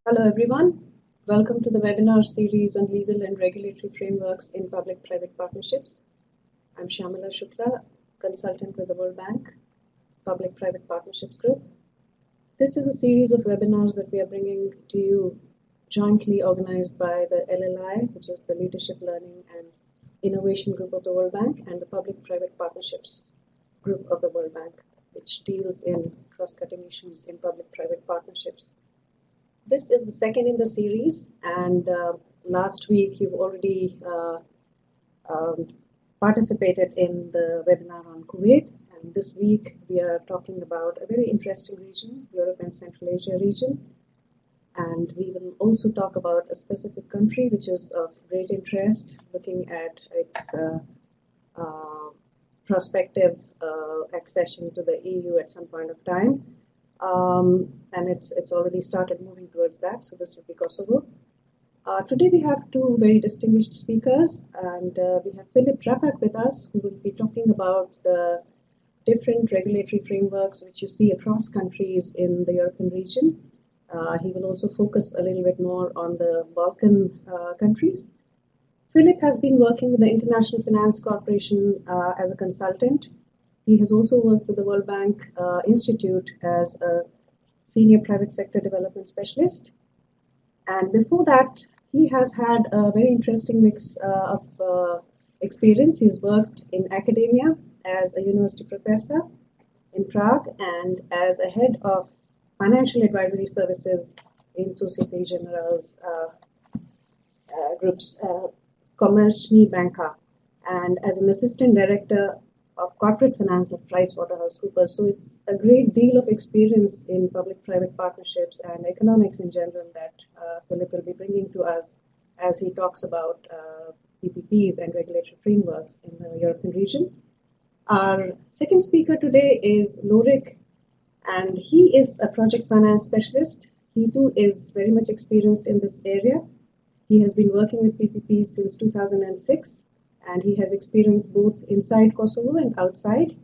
Hello everyone. Welcome to the webinar series on legal and regulatory frameworks in public-private partnerships. I'm Shamila Shukla, consultant with the World Bank Public-Private Partnerships Group. This is a series of webinars that we are bringing to you jointly organized by the LLI, which is the Leadership Learning and Innovation Group of the World Bank, and the Public-Private Partnerships Group of the World Bank, which deals in cross-cutting issues in public-private partnerships. This is the second in the series, and last week you've already participated in the webinar on Kuwait, and this week we are talking about a very interesting region, Europe and Central Asia region, and we will also talk about a specific country which is of great interest, looking at its prospective accession to the EU at some point of time. And it's already started moving towards that, so this will be Kosovo. Today we have two very distinguished speakers, and we have Philip Drapak with us, who will be talking about the different regulatory frameworks which you see across countries in the European region. He will also focus a little bit more on the Balkan countries. Philip has been working with the International Finance Corporation as a consultant. He has also worked with the World Bank Institute as a senior private sector development specialist. And before that, he has had a very interesting mix of experience. He's worked in academia as a university professor in Prague and as a head of financial advisory services in Societe Generale's groups, Komerční banka, and as an assistant director of corporate finance at PricewaterhouseCoopers. So it's a great deal of experience in public-private partnerships and economics in general that Philip will be bringing to us as he talks about PPPs and regulatory frameworks in the European region. Our second speaker today is Lorik, and he is a project finance specialist. He too is very much experienced in this area. He has been working with PPPs since 2006. And he has experience both inside Kosovo and outside.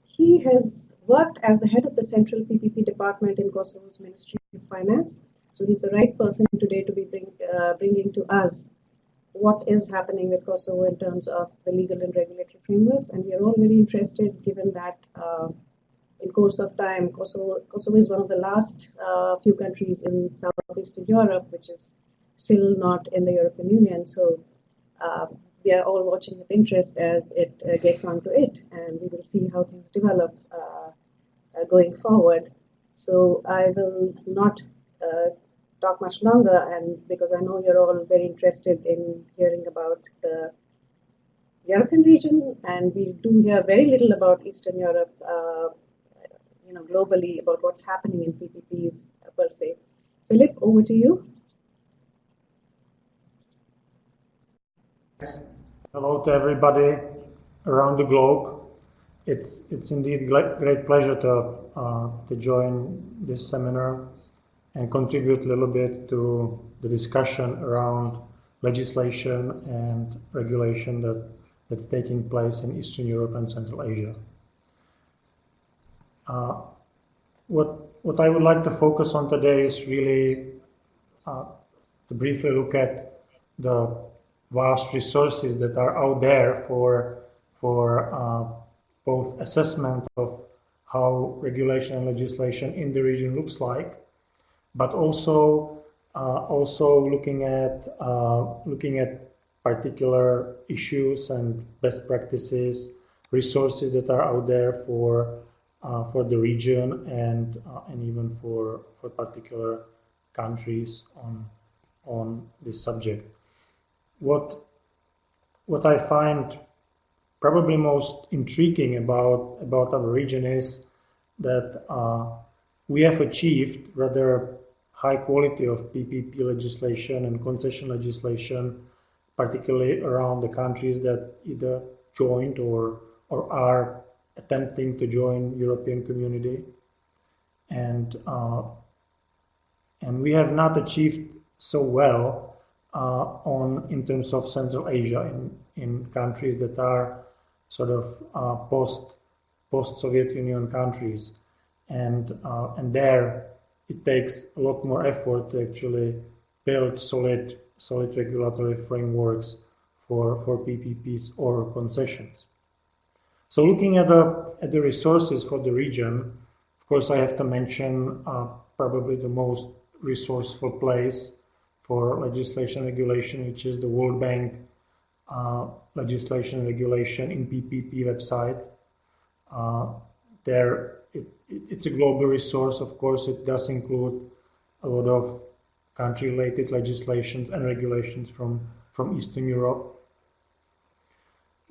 He has worked as the head of the Central PPP department in Kosovo's Ministry of Finance. So he's the right person today to be bringing to us what is happening with Kosovo in terms of the legal and regulatory frameworks. And we are all very interested, given that in course of time, Kosovo is one of the last few countries in Southeastern Europe, which is still not in the European Union. So we are all watching with interest as it gets onto it, and we will see how things develop going forward. So I will not talk much longer, and because I know you're all very interested in hearing about the European region, and we do hear very little about Eastern Europe, globally about what's happening in PPPs per se. Philip, over to you. Hello to everybody around the globe. It's indeed great pleasure to join this seminar and contribute a little bit to the discussion around legislation and regulation that's taking place in Eastern Europe and Central Asia. What I would like to focus on today is really to briefly look at the vast resources that are out there for both assessment of how regulation and legislation in the region looks like, but also looking at particular issues and best practices, resources that are out there for the region and even for particular countries on this subject. What I find probably most intriguing about our region is that we have achieved rather high quality of PPP legislation and concession legislation, particularly around the countries that either joined or are attempting to join European Community, and we have not achieved so well in terms of Central Asia in countries that are sort of post-Soviet Union countries, and there it takes a lot more effort to actually build solid regulatory frameworks for PPPs or concessions. So looking at the resources for the region, of course, I have to mention probably the most resourceful place for legislation regulation, which is the World Bank legislation regulation in PPP website. It's a global resource. Of course, it does include a lot of country-related legislations and regulations from Eastern Europe.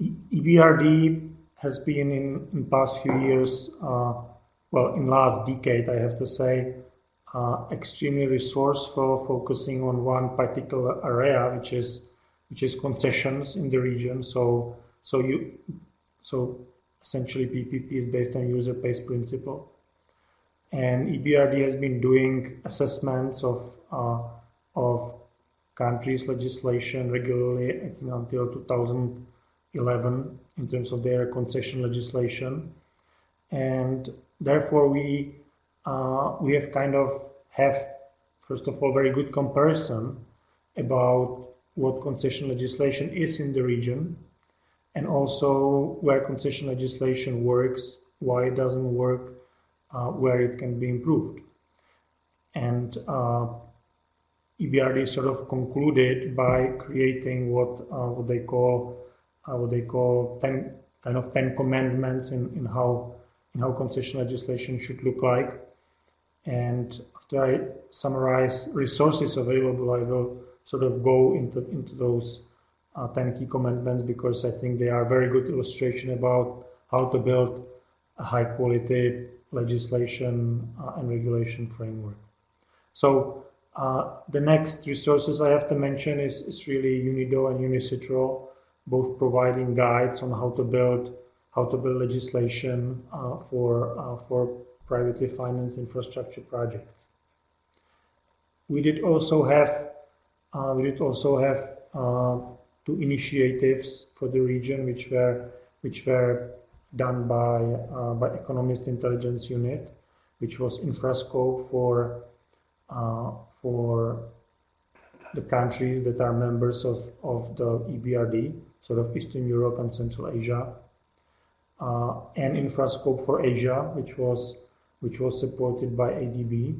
EBRD has been in past few years, well, in last decade, I have to say, extremely resourceful, focusing on one particular area, which is concessions in the region. So essentially PPP is based on user-pays principle. And EBRD has been doing assessments of countries' legislation regularly, I think until 2011, in terms of their concession legislation. And therefore we have first of all, very good comparison about what concession legislation is in the region, and also where concession legislation works, why it doesn't work, where it can be improved. And EBRD sort of concluded by creating what they call 10 commandments in how concession legislation should look like. And after I summarize resources available, I will sort of go into those 10 key commandments, because I think they are a very good illustration about how to build a high quality legislation and regulation framework. So the next resources I have to mention is really UNIDO and UNICITRAL, both providing guides on how to build legislation for privately financed infrastructure projects. We did also have two initiatives for the region, which were done by Economist Intelligence Unit, which was Infrascope for the countries that are members of the EBRD, sort of Eastern Europe and Central Asia, and Infrascope for Asia, which was supported by ADB.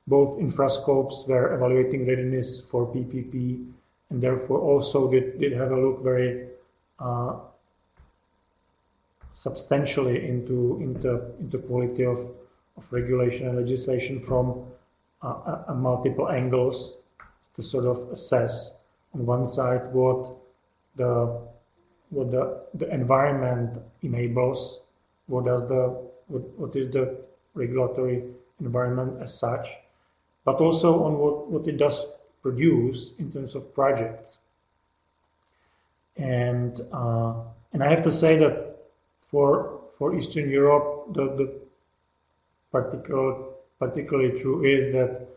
Both infrascopes were evaluating readiness for PPP, and therefore also did have a look very substantially into quality of regulation and legislation from multiple angles, to sort of assess on one side what the environment enables, what is the regulatory environment as such, but also on what it does produce in terms of projects. And I have to say that for Eastern Europe, the particularly true is that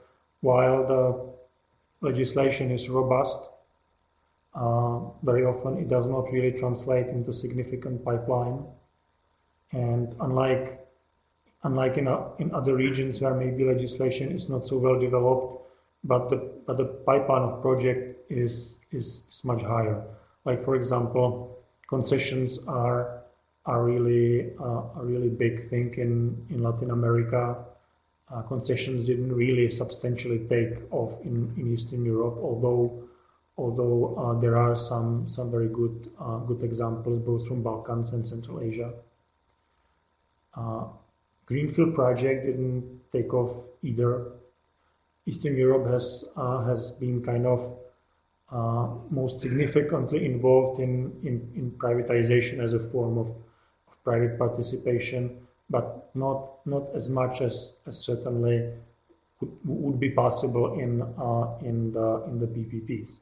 while the legislation is robust, very often it does not really translate into significant pipeline. And unlike in other regions where maybe legislation is not so well developed, but the pipeline of project is much higher. Like, for example, concessions are really big thing in Latin America. Concessions didn't really substantially take off in Eastern Europe, although there are some very good examples both from Balkans and Central Asia. Greenfield project didn't take off either. Eastern Europe has been kind of most significantly involved in privatization as a form of private participation, but not as much as certainly would be possible in the PPPs.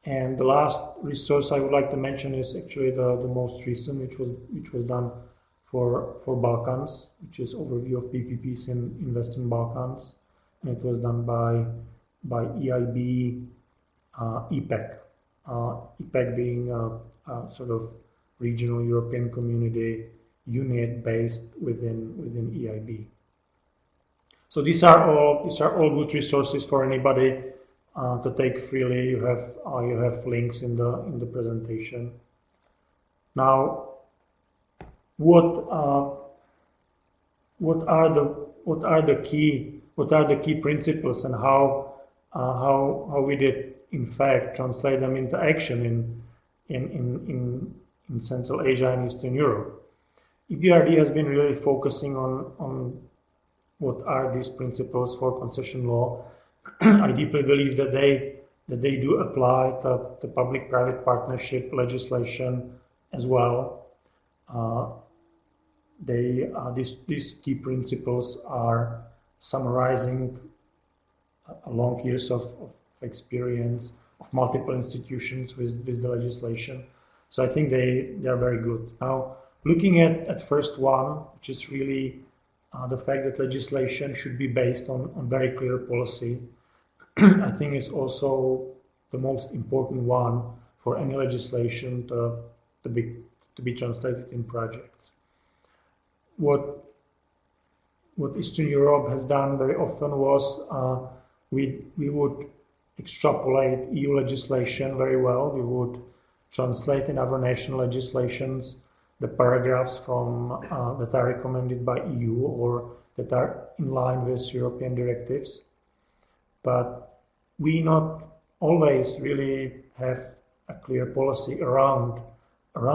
And the last resource I would like to mention is actually the most recent, which was done for Balkans, which is overview of PPPs in Western Balkans, and it was done by EIB, EPEC, EPEC being a sort of regional European community unit based within EIB. So these are all good resources for anybody to take freely. You have links in the presentation. Now, what are the key principles, and how we did in fact translate them into action in Central Asia and Eastern Europe? EBRD has been really focusing on what are these principles for concession law. I deeply believe that they do apply to public-private partnership legislation as well. These key principles are summarizing long years of experience of multiple institutions with the legislation. So I think they are very good. Now, looking at first one, which is really the fact that legislation should be based on very clear policy, I think is also the most important one for any legislation to be translated in projects. What Eastern Europe has done very often was we would extrapolate EU legislation very well. We would translate in other national legislations the paragraphs that are recommended by EU or that are in line with European directives. But we not always really have a clear policy around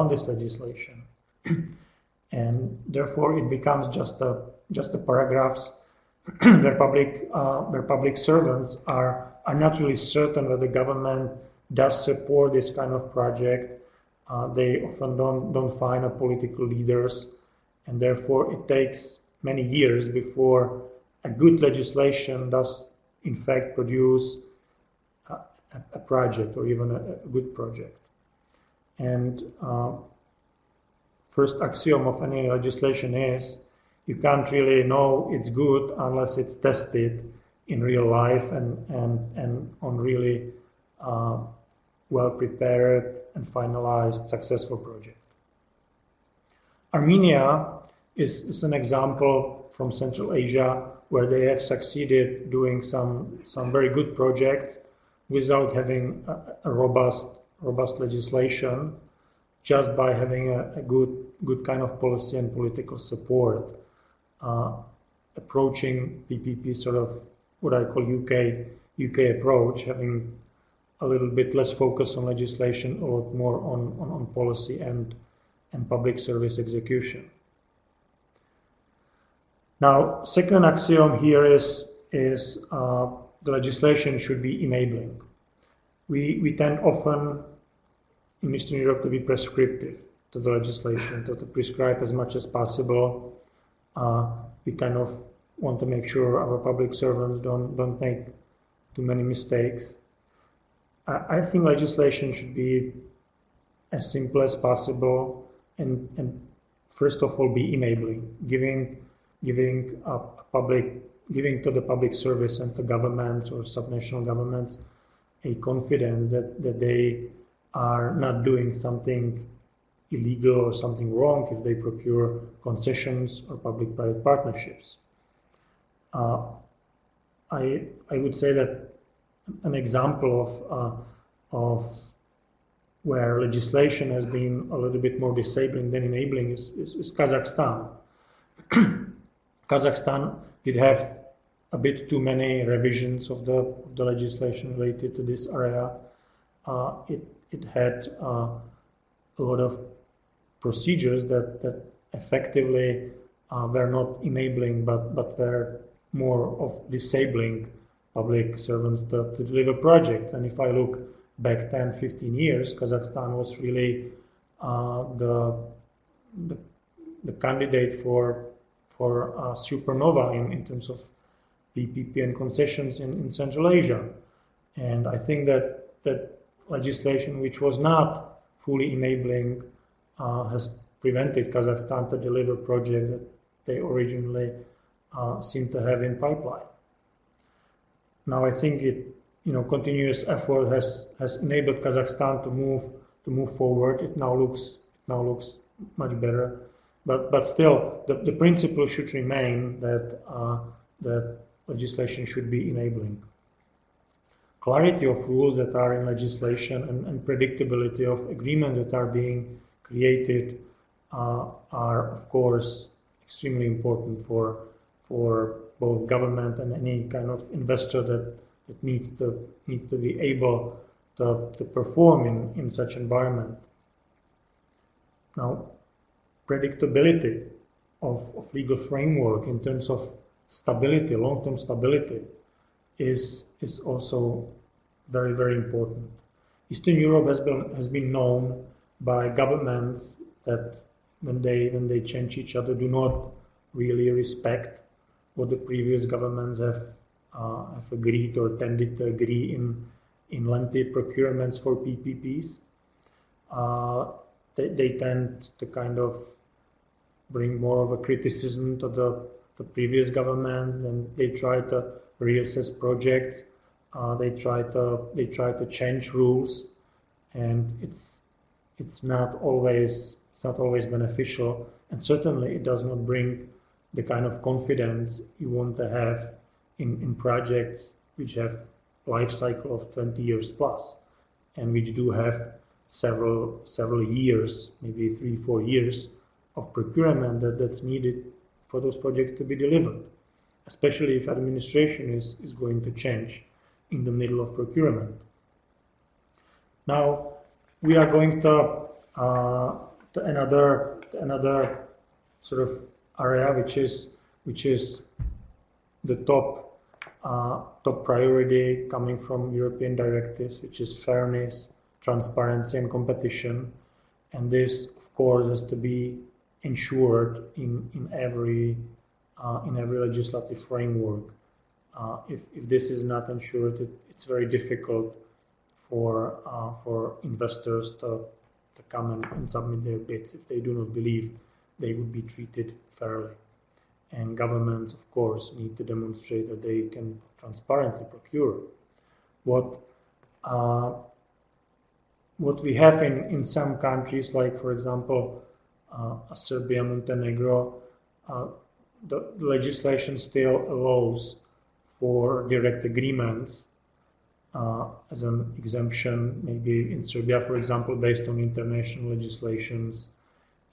this legislation. And therefore it becomes just the paragraphs where public servants are not really certain that the government does support this kind of project. They often don't find political leaders, and therefore it takes many years before a good legislation does in fact produce a project or even a good project. And first axiom of any legislation is you can't really know it's good unless it's tested in real life and on really well prepared and finalized successful project. Armenia is an example from Central Asia where they have succeeded doing some very good projects without having a robust legislation, just by having a good kind of policy and political support, approaching PPP sort of what I call UK approach, having a little bit less focus on legislation, a lot more on policy and public service execution. Now, second axiom here is the legislation should be enabling. We tend often in Eastern Europe to be prescriptive to the legislation, to prescribe as much as possible. We kind of want to make sure our public servants don't make too many mistakes. I think legislation should be as simple as possible and first of all be enabling, giving to the public service and to governments or subnational governments a confidence that they are not doing something illegal or something wrong if they procure concessions or public-private partnerships. I would say that an example of where legislation has been a little bit more disabling than enabling is Kazakhstan. Kazakhstan did have a bit too many revisions of the legislation related to this area. It had a lot of procedures that effectively were not enabling but were more of disabling public servants to deliver projects. And if I look back 10, 15 years, Kazakhstan was really the candidate for supernova in terms of PPP and concessions in Central Asia. And I think that legislation which was not fully enabling has prevented Kazakhstan to deliver projects that they originally seemed to have in pipeline. Now I think continuous effort has enabled Kazakhstan to move forward. It now looks much better, but still the principle should remain that that legislation should be enabling. Clarity of rules that are in legislation and predictability of agreements that are being created are, of course, extremely important for both government and any kind of investor that needs to be able to perform in such environment. Now, predictability of legal framework in terms of stability, long-term stability, is also very, very important. Eastern Europe has been known by governments that when they change each other, do not really respect what the previous governments have agreed or tended to agree in lengthy procurements for PPPs. They tend to kind of bring more of a criticism to the previous government, and they try to reassess projects. They try to change rules, and it's not always beneficial, and certainly it does not bring the kind of confidence you want to have in projects which have life cycle of 20 years plus, and which do have several years, maybe 3-4 years of procurement that's needed for those projects to be delivered, especially if administration is going to change in the middle of procurement. Now we are going to another sort of area which is the top priority coming from European directives, which is fairness, transparency, and competition. And this, of course, has to be ensured in every legislative framework. If this is not ensured, it's very difficult for investors to come and submit their bids if they do not believe they would be treated fairly. And governments, of course, need to demonstrate that they can transparently procure. What we have in some countries, like for example Serbia, Montenegro, the legislation still allows for direct agreements as an exemption, maybe in Serbia, for example, based on international legislations,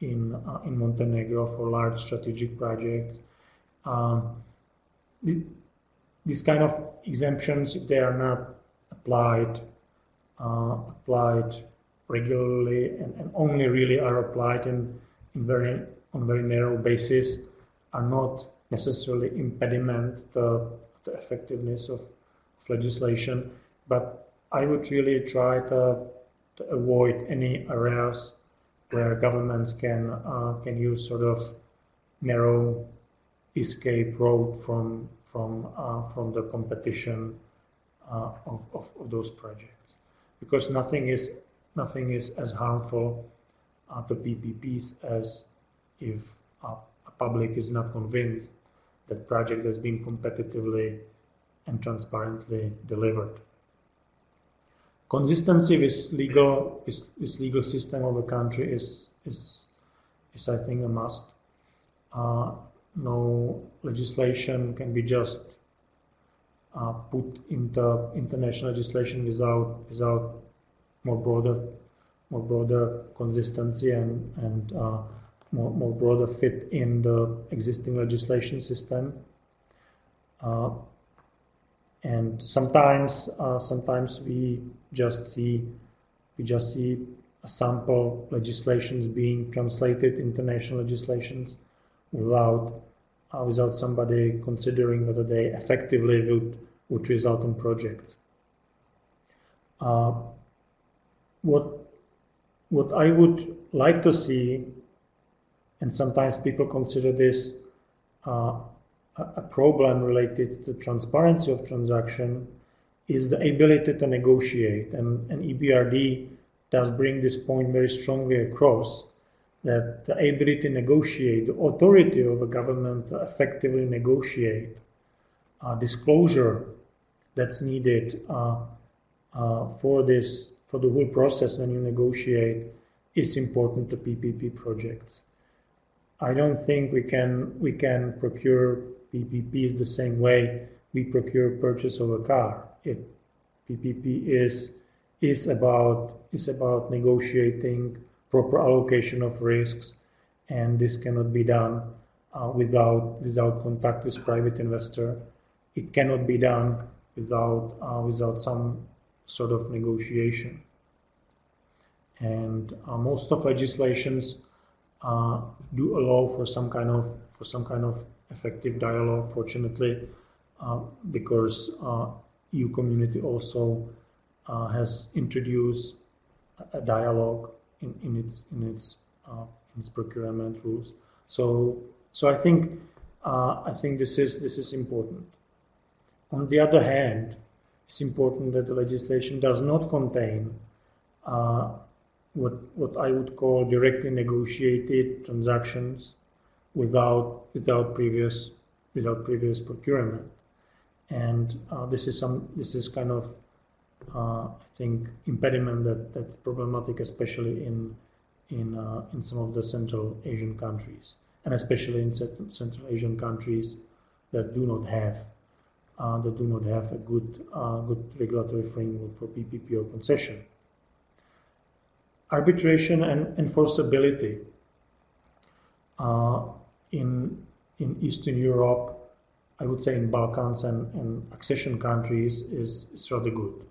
in Montenegro for large strategic projects. These kind of exemptions, if they are not applied regularly and only really are applied on very narrow basis, are not necessarily impediment to the effectiveness of legislation. But I would really try to avoid any areas where governments can use sort of narrow escape road from the competition of those projects, because nothing is as harmful to PPPs as if a public is not convinced that project has been competitively and transparently delivered. Consistency with legal system of a country is I think a must. No legislation can be just put into international legislation without more broader consistency and more broader fit in the existing legislation system. And sometimes we just see a sample legislations being translated into national legislations without somebody considering whether they effectively would result in projects. What I would like to see, and sometimes people consider this a problem related to the transparency of transaction, is the ability to negotiate. And EBRD does bring this point very strongly across, that the ability to negotiate, the authority of a government to effectively negotiate, disclosure that's needed for the whole process when you negotiate, is important to PPP projects. I don't think we can procure PPP is the same way we procure purchase of a car. PPP is about negotiating proper allocation of risks, and this cannot be done without contact with private investor. It cannot be done without some sort of negotiation. And most of legislations do allow for some kind of effective dialogue. Fortunately, because EU community also has introduced a dialogue in its procurement rules. So I think this is important. On the other hand, it's important that the legislation does not contain what I would call directly negotiated transactions without previous procurement, and this is kind of I think impediment that's problematic, especially in some of the Central Asian countries, and especially in Central Asian countries that do not have a good regulatory framework for PPP or concession. Arbitration and enforceability in Eastern Europe, I would say in Balkans and accession countries, is rather good.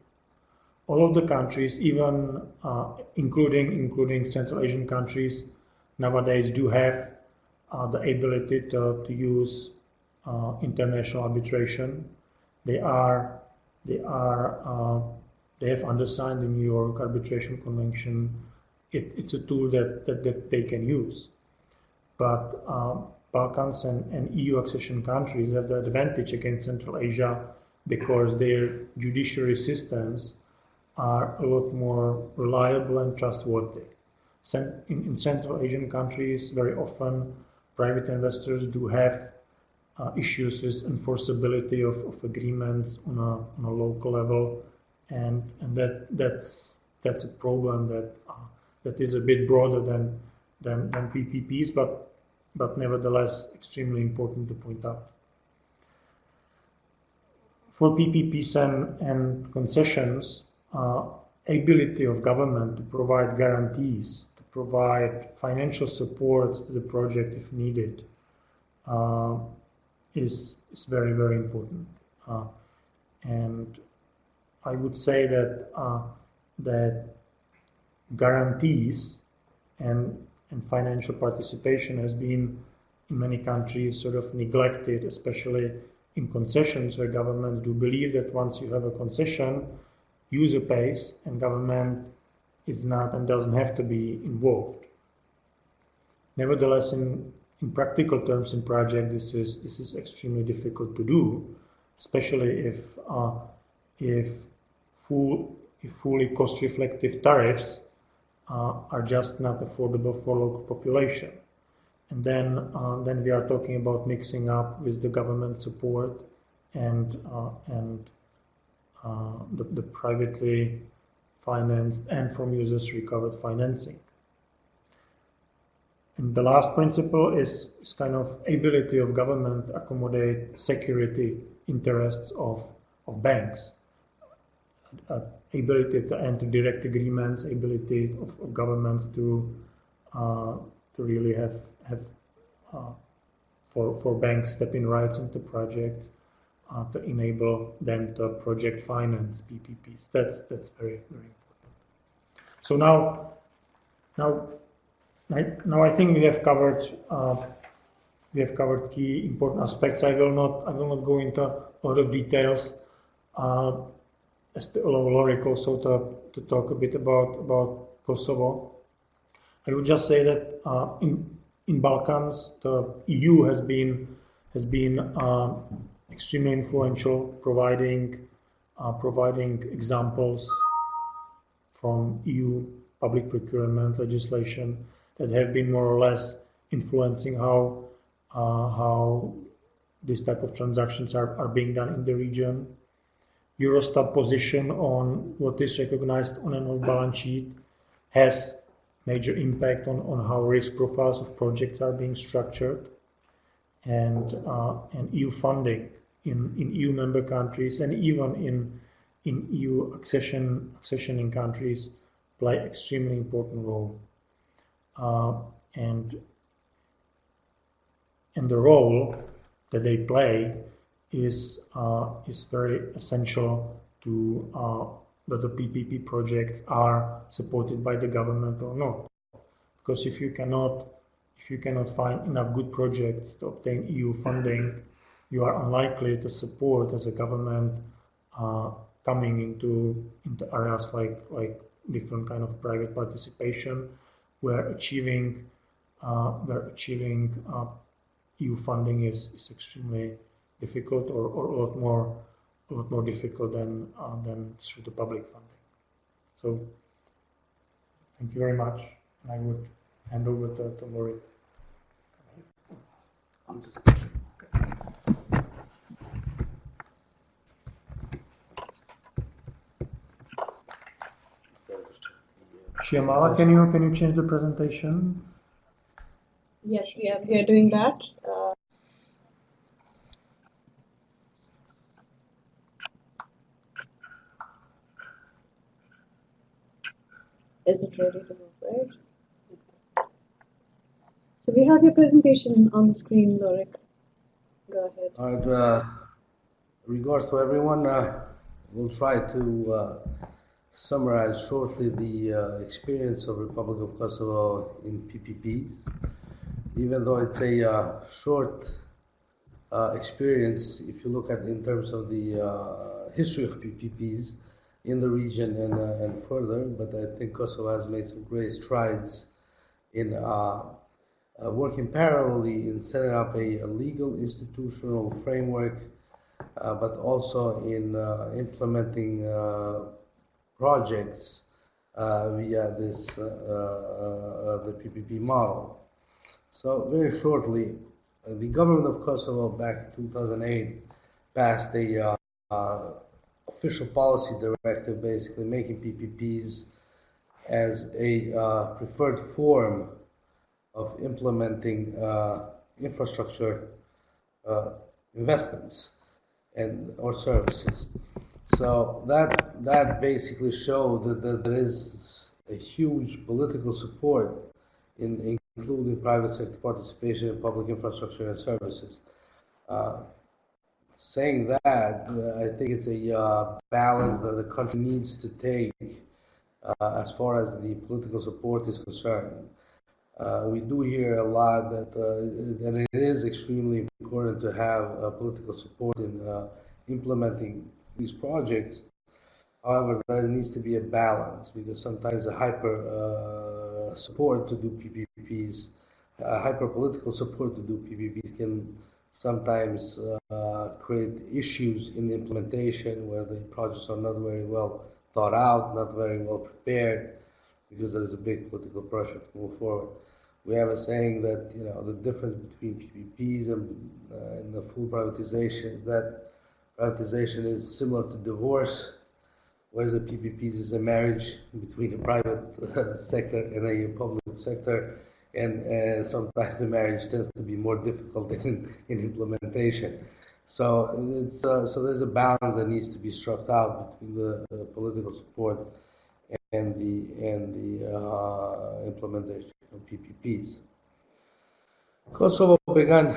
All of the countries, even including Central Asian countries, nowadays do have the ability to use international arbitration. They have undersigned the New York Arbitration Convention. It's a tool that they can use. But Balkans and EU accession countries have the advantage against Central Asia because their judiciary systems are a lot more reliable and trustworthy. In Central Asian countries, very often private investors do have issues with enforceability of agreements on a local level, and that's a problem that is a bit broader than PPPs, but nevertheless extremely important to point out. For PPPs and concessions, ability of government to provide guarantees, to provide financial support to the project if needed, is very, very important. And I would say that guarantees and financial participation has been in many countries sort of neglected, especially in concessions, where governments do believe that once you have a concession, user pays and government is not and doesn't have to be involved. Nevertheless, in practical terms in project, this is extremely difficult to do, especially if fully cost-reflective tariffs are just not affordable for local population. And then we are talking about mixing up with the government support and the privately financed and from users recovered financing. And the last principle is kind of ability of government to accommodate security interests of banks. Ability to enter direct agreements, ability of governments to really have for banks stepping rights into projects, to enable them to project finance PPPs. That's very, very important. So now I think we have covered key important aspects. I will not go into a lot of details. As to allow Lorik also to talk a bit about Kosovo. I would just say that in Balkans, the EU has been extremely influential, providing examples from EU public procurement legislation that have been more or less influencing how these type of transactions are being done in the region. Eurostat position on what is recognized on and off balance sheet has major impact on how risk profiles of projects are being structured. and EU funding in EU member countries and even in EU accessioning countries play extremely important role. And the role that they play is very essential to that the PPP projects are supported by the government or not. Because if you cannot find enough good projects to obtain EU funding, you are unlikely to support as a government coming into areas like different kind of private participation, where achieving EU funding is extremely difficult or a lot more difficult than through the public funding. So thank you very much. I would hand over to Lori. Shyamala, can you change the presentation? Yes, we are doing that. Is it ready to move, right? So we have your presentation on the screen, Lorik. Go ahead. All right. Regards to everyone, we'll try to summarize shortly the experience of Republic of Kosovo in PPPs. Even though it's a short experience, if you look at in terms of the history of PPPs in the region and further, but I think Kosovo has made some great strides in working parallelly in setting up a legal institutional framework, but also in implementing projects via this the PPP model. So very shortly, the government of Kosovo back in 2008 passed a official policy directive, basically making PPPs as a preferred form of implementing infrastructure investments and or services. So that basically showed that there is a huge political support in including private sector participation in public infrastructure and services. Saying that, I think it's a balance that the country needs to take as far as the political support is concerned. We do hear a lot that it is extremely important to have political support in implementing these projects. However, there needs to be a balance, because sometimes a hyper support to do PPPs, hyper political support to do PPPs can sometimes create issues in the implementation, where the projects are not very well thought out, not very well prepared, because there is a big political pressure to move forward. We have a saying that the difference between PPPs and the full privatization is that privatization is similar to divorce, whereas the PPPs is a marriage between a private sector and a public sector, and sometimes the marriage tends to be more difficult in implementation. So there's a balance that needs to be struck out between the political support and the implementation of PPPs. Kosovo began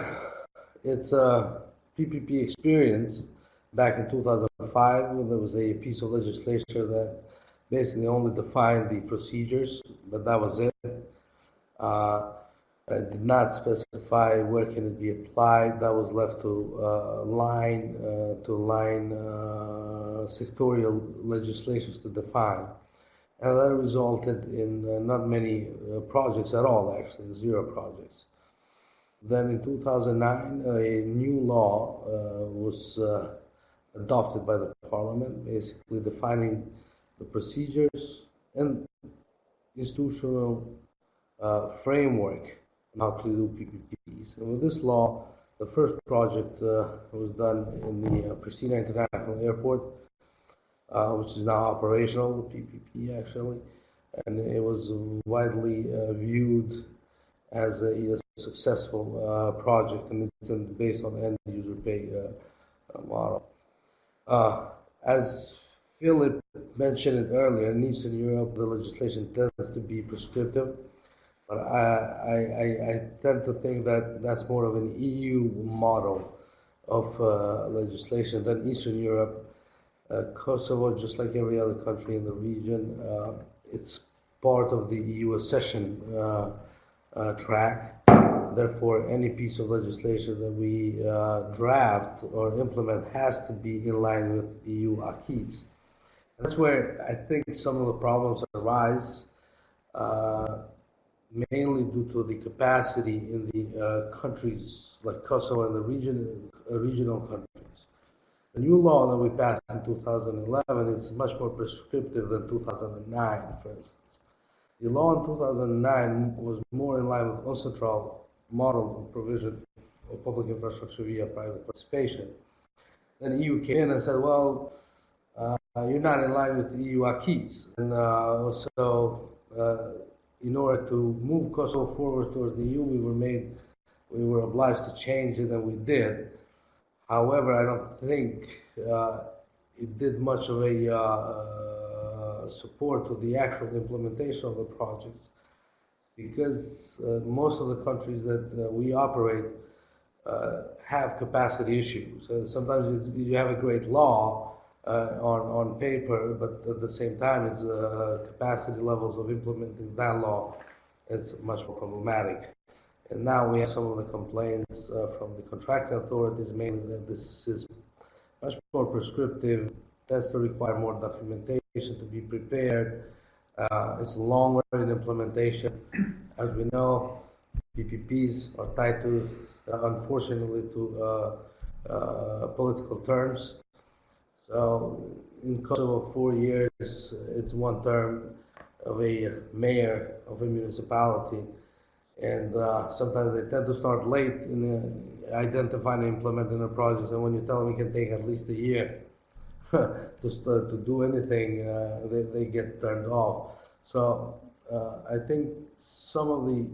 its PPP experience back in 2005, when there was a piece of legislation that basically only defined the procedures, but that was it. It did not specify where can it be applied. That was left to line sectorial legislations to define. And that resulted in not many projects at all, actually, 0 projects. Then in 2009, a new law was adopted by the parliament, basically defining the procedures and institutional framework on how to do PPPs. And with this law, the first project was done in the Pristina International Airport, which is now operational, PPP actually, and it was widely viewed as a successful project, and it's based on end user pay model. As Philip mentioned it earlier, in Eastern Europe, the legislation tends to be prescriptive, but I tend to think that that's more of an EU model of legislation than Eastern Europe. Kosovo, just like every other country in the region, it's part of the EU accession track. Therefore, any piece of legislation that we draft or implement has to be in line with EU acquis. That's where I think some of the problems arise, mainly due to the capacity in the countries like Kosovo and the regional countries. The new law that we passed in 2011 is much more prescriptive than 2009, for instance. The law in 2009 was more in line with UNCITRAL model of provision of public infrastructure via private participation. Then the EU came in and said, well, you're not in line with the EU acquis. And in order to move Kosovo forward towards the EU, we were obliged to change it, and we did. However, I don't think it did much of a support to the actual implementation of the projects, because most of the countries that we operate have capacity issues. Sometimes you have a great law on paper, but at the same time, it's capacity levels of implementing that law is much more problematic. And now we have some of the complaints from the contracting authorities, mainly that this is much more prescriptive, tends to require more documentation to be prepared. It's longer in implementation. As we know, PPPs are tied to, unfortunately, to political terms. So in Kosovo, 4 years, it's one term of a mayor of a municipality. And sometimes they tend to start late in identifying and implementing the projects. And when you tell them it can take at least a year to start to do anything, they get turned off. So I think some of the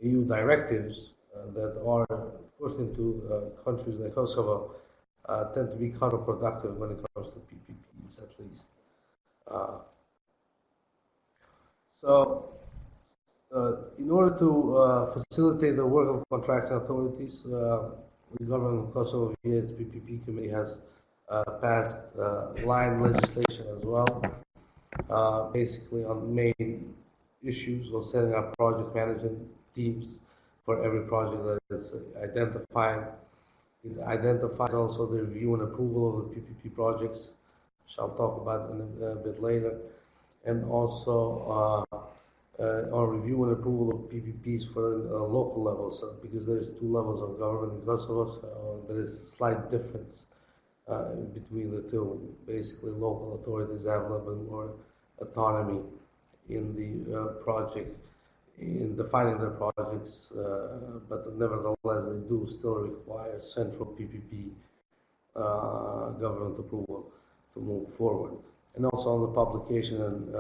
EU directives that are pushed into countries like Kosovo tend to be counterproductive when it comes to PPPs, at least. In order to facilitate the work of contracting authorities, the government of Kosovo, via its PPP committee, has passed line legislation as well, basically on main issues of setting up project management teams for every project that is identified. It identifies also the review and approval of the PPP projects, which I'll talk about in a bit later, and also on review and approval of PPPs for local levels, because there's two levels of government in Kosovo, so there is a slight difference between the two. Basically, local authorities have a little bit more autonomy in the project, in defining their projects, but nevertheless, they do still require central PPP government approval to move forward. And also on the publication and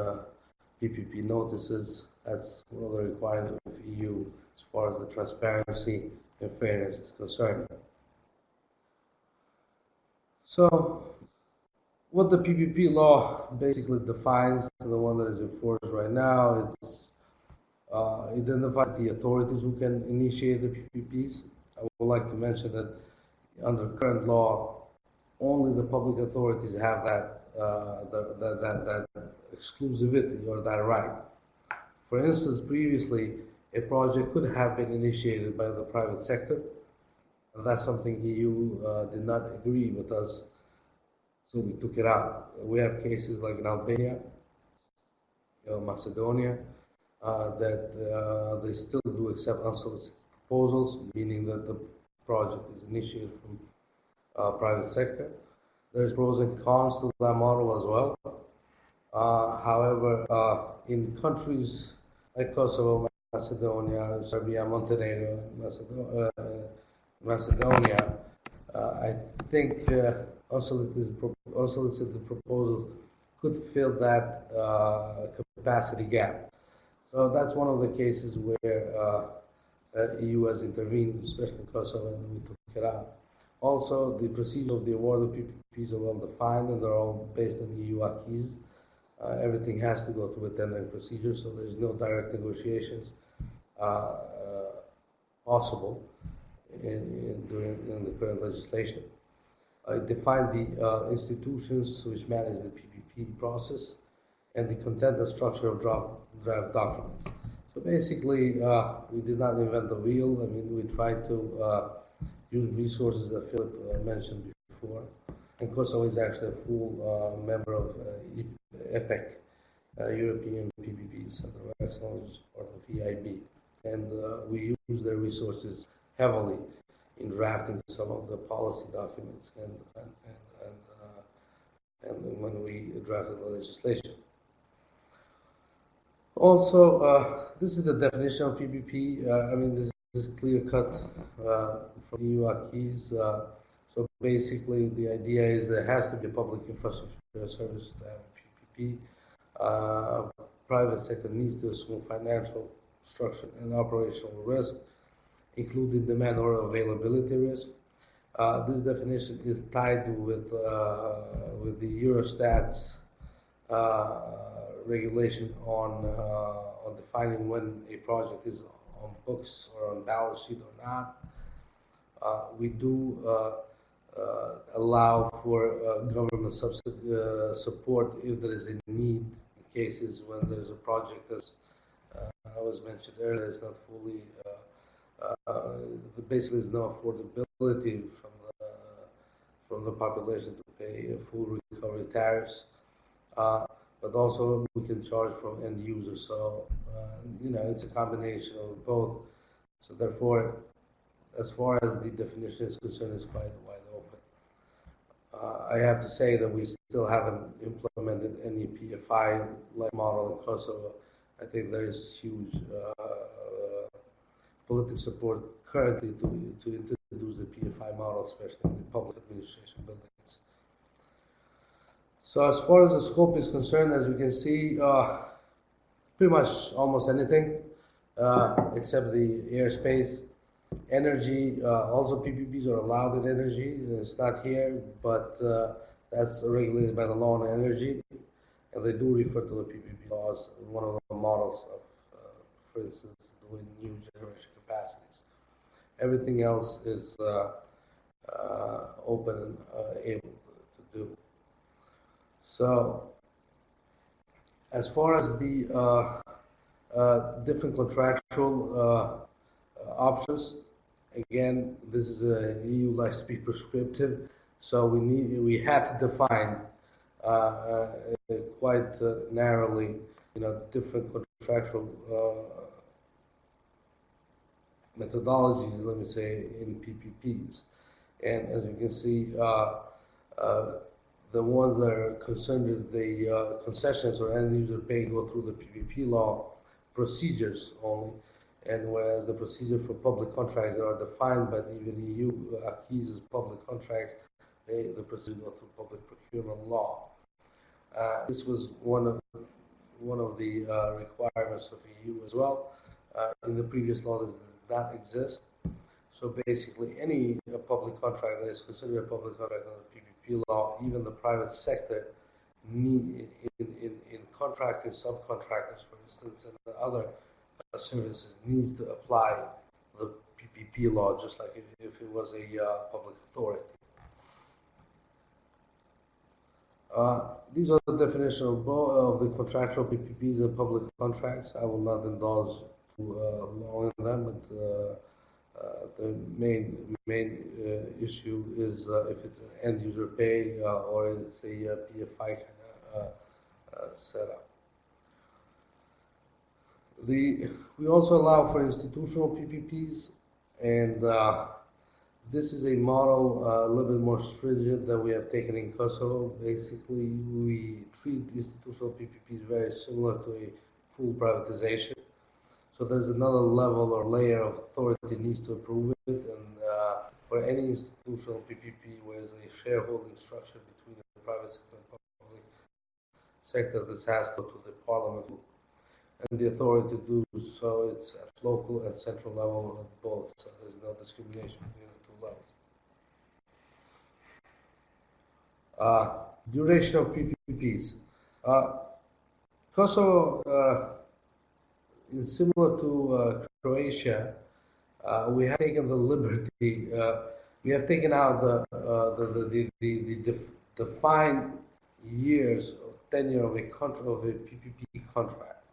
PPP notices, that's one of the requirements of EU as far as the transparency and fairness is concerned. So, what the PPP law basically defines, the one that is enforced right now, is identifies the authorities who can initiate the PPPs. I would like to mention that under current law, only the public authorities have that exclusivity or that right. For instance, previously, a project could have been initiated by the private sector, and that's something EU did not agree with us, so we took it out. We have cases like in Albania, Macedonia, that they still do accept unsolicited proposals, meaning that the project is initiated from private sector. There's pros and cons to that model as well. However, in countries like Kosovo, Macedonia, Serbia, Montenegro, Macedonia, I think unsolicited proposals could fill that capacity gap. So So that's one of the cases where EU has intervened, especially in Kosovo, and we took it out. Also, the procedure of the award of PPPs are well defined, and they're all based on EU acquis. Everything has to go through a tendering procedure, so there's no direct negotiations possible in the current legislation. It defined the institutions which manage the PPP process and the content and structure of draft documents. So basically, we did not invent the wheel. I mean, we tried to use resources that Philip mentioned before. And Kosovo is actually a full member of EPEC, European PPPs, Center of Excellence, part of EIB. And we use their resources heavily in drafting some of the policy documents and when we drafted the legislation. Also, this is the definition of PPP. I mean, this is clear cut from EU acquis. So basically, the idea is there has to be public infrastructure service to have a PPP. Private sector needs to assume financial, structure, and operational risk, including demand or availability risk. This definition is tied with the Eurostat's regulation on defining when a project is on books or on balance sheet or not. We do allow for government support if there is a need in cases when there's a project, as I was mentioned earlier, is not fully basically there's no affordability from the population to pay full recovery tariffs. But also we can charge from end users. So, it's a combination of both. So therefore, as far as the definition is concerned, it's quite wide open. I have to say that we still haven't implemented any PFI-like model in Kosovo. I think there is huge political support currently to introduce the PFI model, especially in the public administration buildings. So as far as the scope is concerned, as you can see, pretty much almost anything except the airspace. Energy, also PPPs are allowed in energy. It's not here, but that's regulated by the law on energy, and they do refer to the PPP laws, one of the models of, for instance, doing new generation capacities. Everything else is open and able to do. So, as far as the different contractual options, again, this is EU likes to be prescriptive, so we have to define quite narrowly, different contractual methodologies, let me say, in PPPs. And as you can see, the ones that are concerned with the concessions or end user pay go through the PPP law procedures only, and whereas the procedure for public contracts that are defined by the even EU acquis as public contracts, the procedure go through public procurement law. This was one of the requirements of the EU as well. In the previous law, this did not exist. So basically, any public contract that is considered a public contract under the PPP law, even the private sector, need in contracting subcontractors, for instance, and other services, needs to apply the PPP law, just like if it was a public authority. These are the definition of the contractual PPPs and public contracts. I will not indulge too long in them, but the main issue is if it's an end user pay or it's a PFI kind of setup. We also allow for institutional PPPs, and this is a model a little bit more stringent that we have taken in Kosovo. Basically, we treat institutional PPPs very similar to a full privatization. So there's another level or layer of authority needs to approve it, and for any institutional PPP where there's a shareholding structure between the private sector and public sector, this has to go to the parliament. and the authority to do so. It's at local and central level at both, so there's no discrimination between the two levels. Duration of PPPs. Kosovo is similar to Croatia. We have taken the liberty. We have taken out the defined years of tenure of a PPP contract.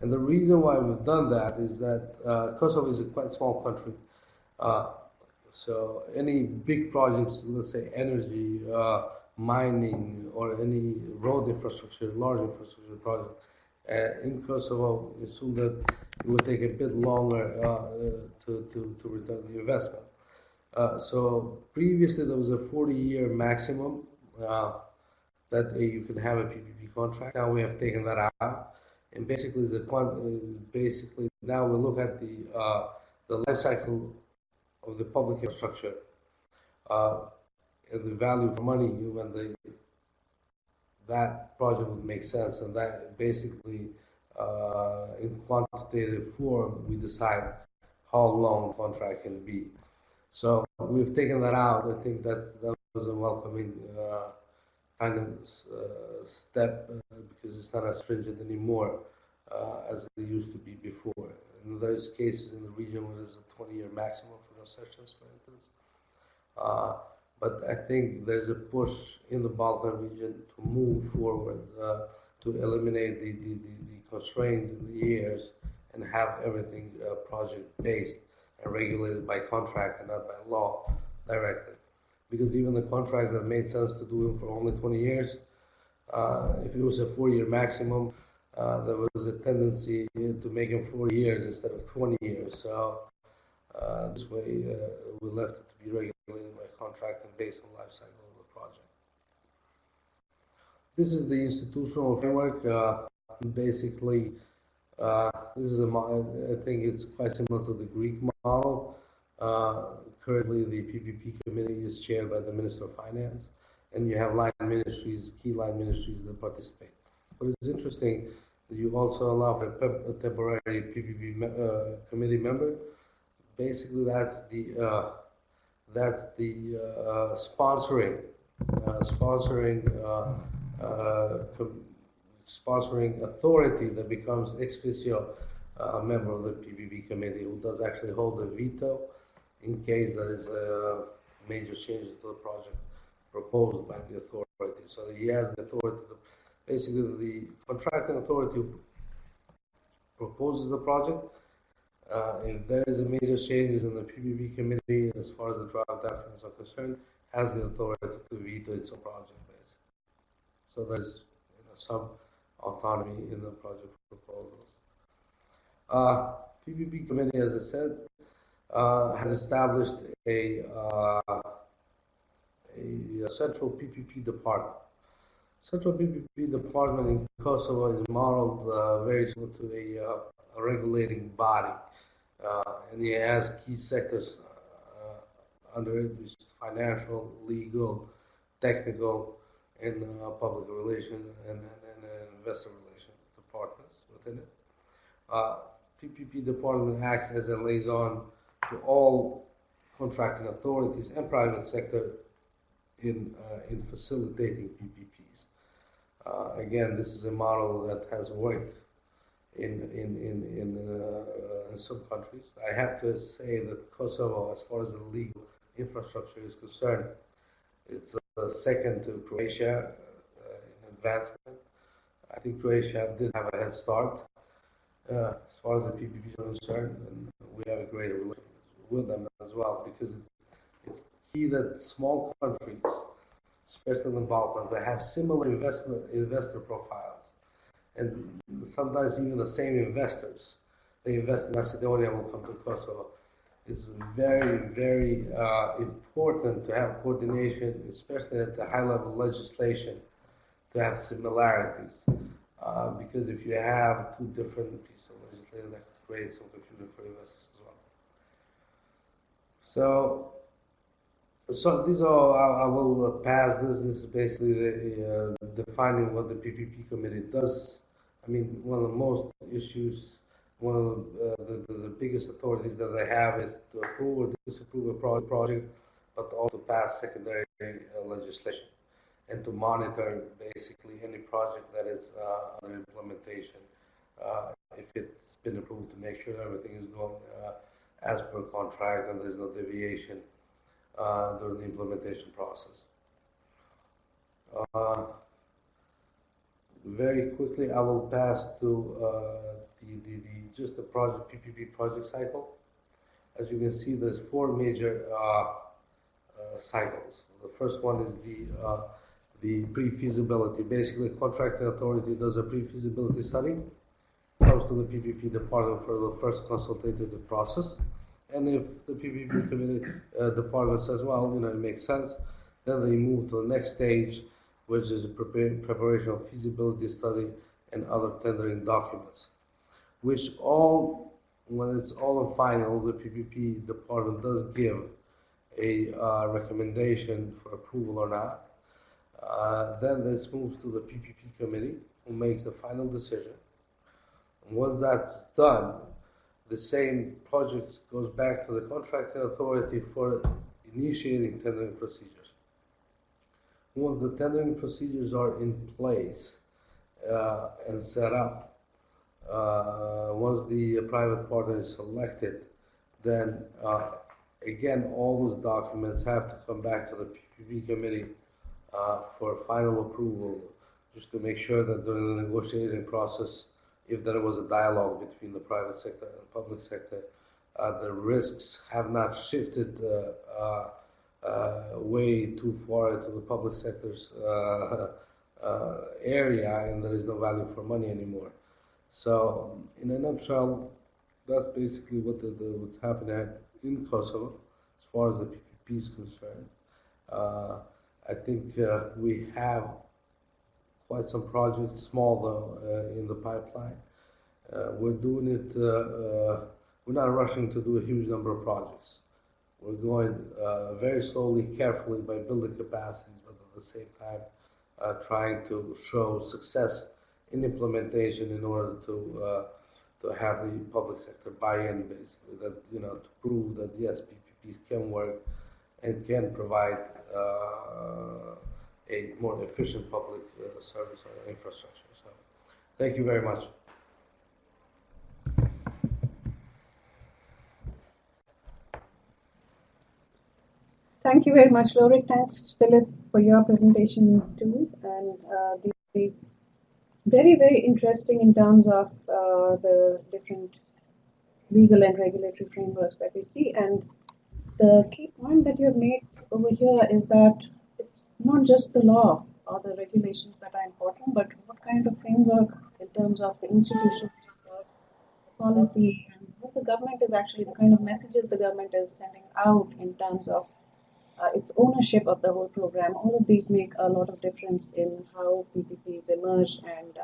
And the reason why we've done that is that Kosovo is a quite small country. So any big projects, let's say energy, mining, or any road infrastructure, large infrastructure project, in Kosovo, assume that it would take a bit longer to return the investment. So previously there was a 40-year maximum that you can have a PPP contract. Now we have taken that out, and basically now we look at the life cycle of the public infrastructure and the value for money when that project would make sense, and that basically in quantitative form we decide how long the contract can be. So we've taken that out. I think that was a welcoming kind of step because it's not as stringent anymore as it used to be before. And there's cases in the region where there's a 20-year maximum for concessions, for instance. But I think there's a push in the Balkan region to move forward to eliminate the constraints in the years and have everything project-based and regulated by contract and not by law directly. Because even the contracts that made sense to do them for only 20 years, if it was a 4-year maximum, there was a tendency to make them 4 years instead of 20 years. So this way, we left it to be regulated by contract and based on life cycle of the project. This is the institutional framework. Basically, this is I think it's quite similar to the Greek model. Currently, the PPP committee is chaired by the Minister of Finance, and you have line ministries, key line ministries that participate. What is interesting, you also allow for a temporary PPP committee member. Basically, that's the sponsoring authority that becomes ex officio member of the PPP committee, who does actually hold a veto in case there is a major changes to the project proposed by the authority. So he has the authority. Basically, the contracting authority proposes the project. If there is a major changes in the PPP committee, as far as the draft documents are concerned, has the authority to veto its own project base. So there's some autonomy in the project proposals. PPP committee, as I said, has established a central PPP department. Central PPP department in Kosovo is modeled very similar to a regulating body, and it has key sectors under it, which is financial, legal, technical, and public relations and investor relations departments within it. PPP department acts as a liaison to all contracting authorities and private sector in facilitating PPPs. Again, this is a model that has worked in some countries. I have to say that Kosovo, as far as the legal infrastructure is concerned, it's second to Croatia in advancement. I think Croatia did have a head start as far as the PPPs are concerned, and we have a great relationship with them as well, because it's key that small countries, especially in the Balkans, that have similar investor profiles, and sometimes even the same investors. They invest in Macedonia, will come to Kosovo. It's very, very important to have coordination, especially at the high-level legislation, to have similarities. Because if you have two different pieces of legislation, that could create some confusion for investors as well. So these are, I will pass this. This is basically defining what the PPP committee does. I mean, one of the most issues, one of the biggest authorities that they have is to approve or disapprove a project, but also pass secondary legislation and to monitor basically any project that is under implementation. If it's been approved, to make sure everything is going as per contract and there's no deviation during the implementation process. Very quickly, I will pass to just the project PPP project cycle. As you can see, there's four major cycles. The first one is the pre-feasibility. Basically, contracting authority does a pre-feasibility study, comes to the PPP department for the first consultative process, and if the PPP committee department says, well, it makes sense, then they move to the next stage, which is preparation of feasibility study and other tendering documents, which all, when it's all in final, the PPP department does give a recommendation for approval or not. Then this moves to the PPP committee, who makes the final decision. And once that's done, the same project goes back to the contracting authority for initiating tendering procedures. Once the tendering procedures are in place and set up, once the private partner is selected, then again, all those documents have to come back to the PPP committee for final approval, just to make sure that during the negotiating process, if there was a dialogue between the private sector and public sector, the risks have not shifted way too far into the public sector's area, and there is no value for money anymore. So, in a nutshell, that's basically what's happening in Kosovo as far as the PPP is concerned. I think we have quite some projects, small though, in the pipeline. We're doing it, we're not rushing to do a huge number of projects. We're going very slowly, carefully by building capacities, but at the same time trying to show success in implementation in order to have the public sector buy-in, basically, that to prove that yes, PPPs can work and can provide a more efficient public service or infrastructure. So, thank you very much. Thank you very much, Lorik. Thanks, Philip, for your presentation too, and the very, very interesting in terms of the different legal and regulatory frameworks that we see. And the key point that you have made over here is that it's not just the law or the regulations that are important, but what kind of framework in terms of the institutions, the policy, and what the government is actually, the kind of messages the government is sending out in terms of its ownership of the whole program. All of these make a lot of difference in how PPPs emerge and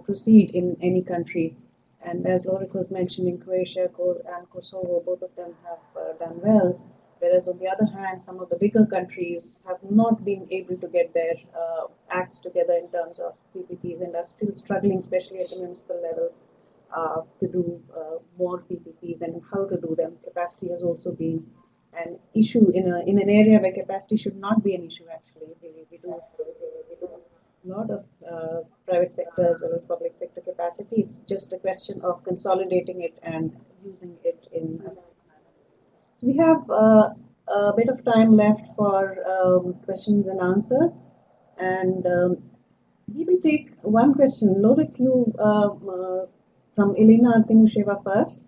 proceed in any country. And as Lorik was mentioning, Croatia and Kosovo, both of them have done well. Whereas on the other hand, some of the bigger countries have not been able to get their acts together in terms of PPPs and are still struggling, especially at the municipal level, to do more PPPs and how to do them. Capacity has also been an issue in an area where capacity should not be an issue. Actually, we do a lot of private sector as well as public sector capacity. It's just a question of consolidating it and using it in. So we have a bit of time left for questions and answers, and we will take one question. Lorik, you from Elena Timusheva first.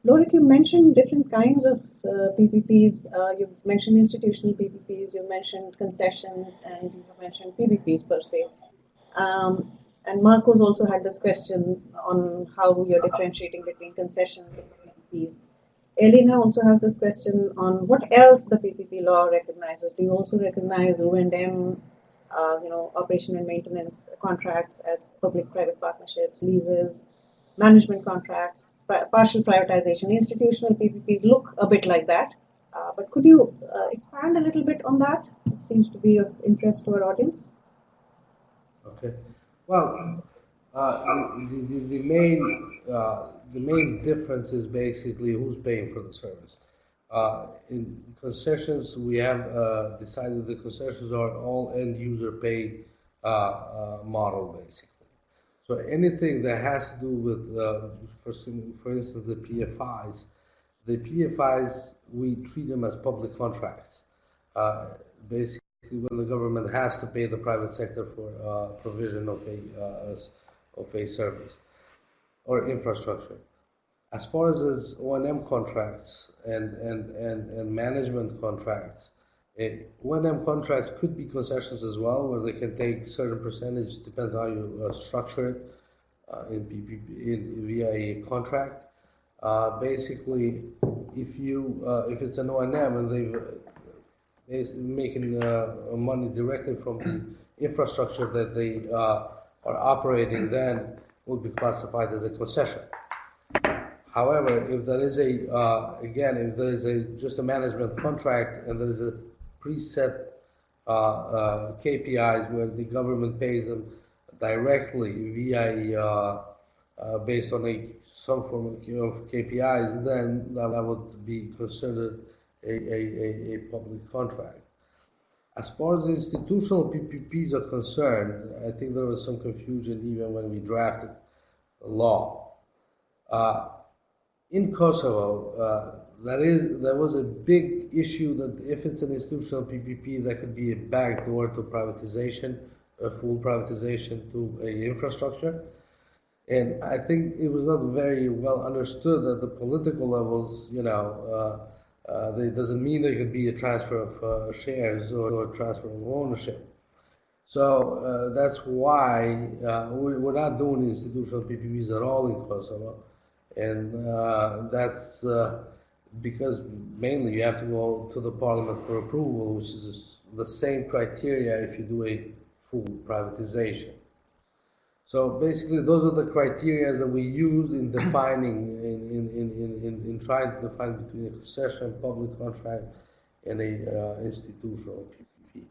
Lorik, you mentioned different kinds of PPPs. You've mentioned institutional PPPs, you mentioned concessions, and you mentioned PPPs per se. And Marcos also had this question on how you're differentiating between concessions and PPPs. Elena also has this question on what else the PPP law recognizes. Do you also recognize O&M, operation and maintenance contracts as public-private partnerships, leases, management contracts, partial privatization? Institutional PPPs look a bit like that, but could you expand a little bit on that? It seems to be of interest to our audience. Okay. Well, The main difference is basically who's paying for the service. In concessions, we have decided the concessions are all end user pay model basically. So anything that has to do with, for instance, the PFIs we treat them as public contracts. Basically, when the government has to pay the private sector for provision of a service or infrastructure. As far as O&M contracts and management contracts, O&M contracts could be concessions as well, where they can take certain percentage, depends on how you structure it in PPP via a contract. Basically, if it's an O&M and they're making money directly from the infrastructure that they are operating, then will be classified as a concession. However, if there is just a management contract and there is a preset KPIs where the government pays them directly via based on some form of KPIs, then that would be considered a public contract. As far as the institutional PPPs are concerned, I think there was some confusion even when we drafted the law. In Kosovo, there was a big issue that if it's an institutional PPP, that could be a backdoor to privatization, a full privatization to a infrastructure. And I think it was not very well understood at the political levels, it doesn't mean there could be a transfer of shares or a transfer of ownership. So that's why we're not doing institutional PPPs at all in Kosovo. And that's because mainly you have to go to the parliament for approval, which is the same criteria if you do a full privatization. So basically, those are the criteria that we use in defining, in trying to define between a concession, public contract, and a institutional PPP.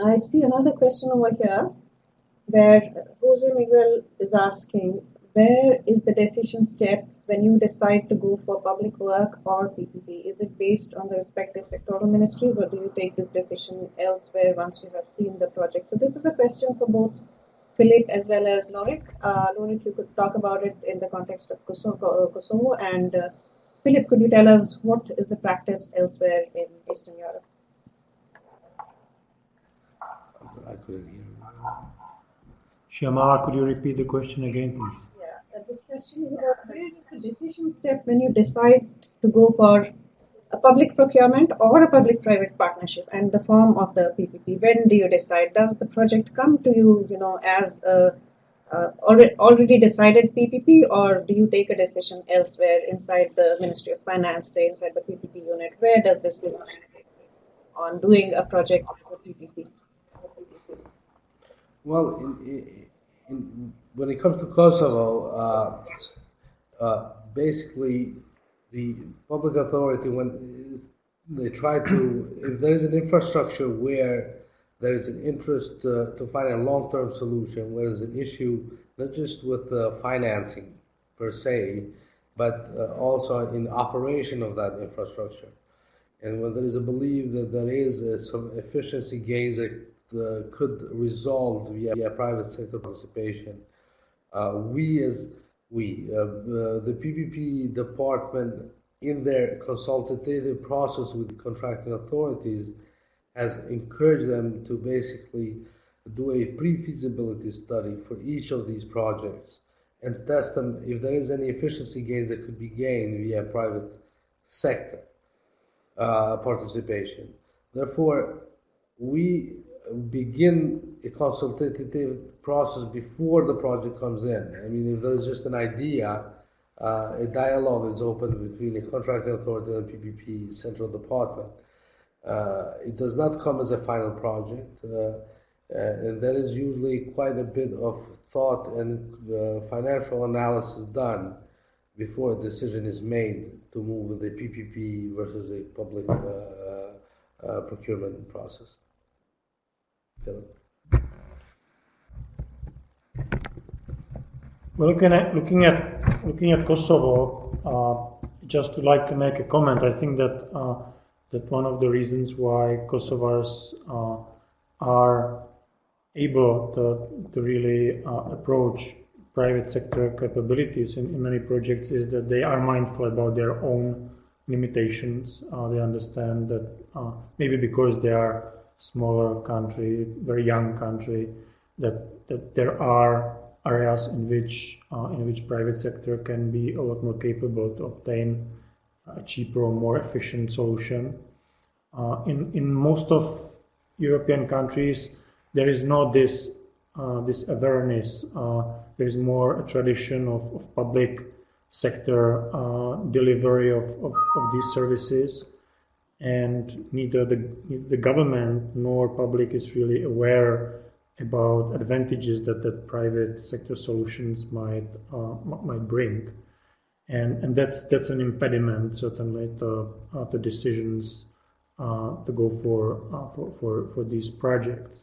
I see another question over here where Jose Miguel is asking, where is the decision step when you decide to go for public work or PPP? Is it based on the respective sectoral ministries, or do you take this decision elsewhere once you have seen the project? So this is a question for both Philip as well as Lorik. Lorik, you could talk about it in the context of Kosovo, and Philip, could you tell us what is the practice elsewhere in Eastern Europe? I couldn't hear. Shamala, could you repeat the question again, please? Yeah, this question is about where is the decision step when you decide to go for a public procurement or a public-private partnership and the form of the PPP? When do you decide? Does the project come to you, as a already decided PPP, or do you take a decision elsewhere inside the Ministry of Finance, say inside the PPP unit? Where does this decide on doing a project as a PPP? Well, when it comes to Kosovo, basically the public authority, when they try to, if there is an infrastructure where there is an interest to find a long-term solution, where there's an issue not just with financing per se, but also in operation of that infrastructure. And when there is a belief that there is some efficiency gains that could result via private sector participation, the PPP department, in their consultative process with contracting authorities, has encouraged them to basically do a pre-feasibility study for each of these projects and test them if there is any efficiency gains that could be gained via private sector participation. Therefore, we begin a consultative process before the project comes in. I mean, if there's just an idea, a dialogue is open between a contracting authority and PPP central department. It does not come as a final project, and there is usually quite a bit of thought and financial analysis done before a decision is made to move with a PPP versus a public procurement process. Philip? Well, looking at Kosovo, just would like to make a comment. I think that that one of the reasons why Kosovars are able to really approach private sector capabilities in many projects is that they are mindful about their own limitations. They understand that maybe because they are smaller country, very young country, that there are areas in which private sector can be a lot more capable to obtain a cheaper or more efficient solution. In most of European countries, there is not this awareness. There is more a tradition of public sector delivery of these services, and neither the government nor public is really aware about advantages that private sector solutions might bring, and that's an impediment certainly to decisions to go for these projects.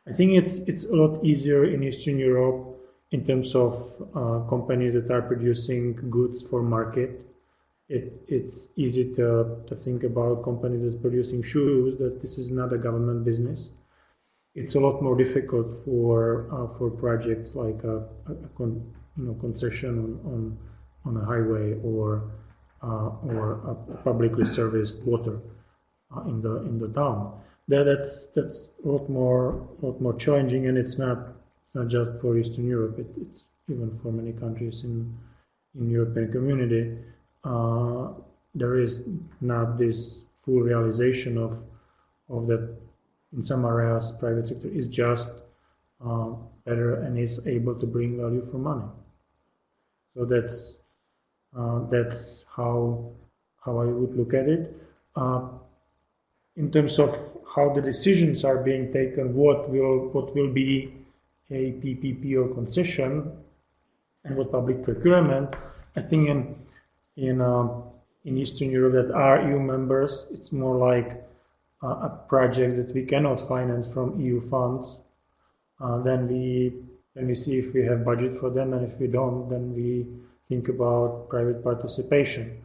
I think it's a lot easier in Eastern Europe in terms of companies that are producing goods for market. It's easy to think about companies that's producing shoes, that this is not a government business. It's a lot more difficult for projects like a concession on a highway or a publicly serviced water in the town. That's a lot more challenging, and it's not just for Eastern Europe. It's even for many countries in European community. There is not this full realization of that. In some areas, private sector is just better and is able to bring value for money. So that's how I would look at it. In terms of how the decisions are being taken, what will be a PPP or concession, and what public procurement, I think in Eastern Europe that are EU members, it's more like a project that we cannot finance from EU funds. Then we see if we have budget for them, and if we don't, then we think about private participation.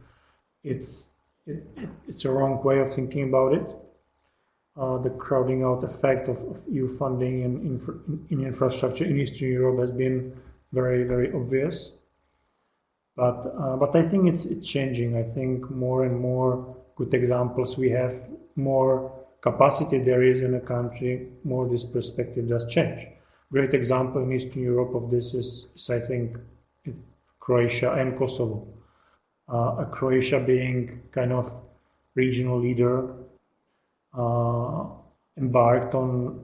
It's a wrong way of thinking about it. The crowding out effect of EU funding in infrastructure in Eastern Europe has been very, very obvious. But I think it's changing. I think more and more good examples we have, more capacity there is in a country, more this perspective does change. Great example in Eastern Europe of this is I think Croatia and Kosovo. Croatia being kind of regional leader, embarked on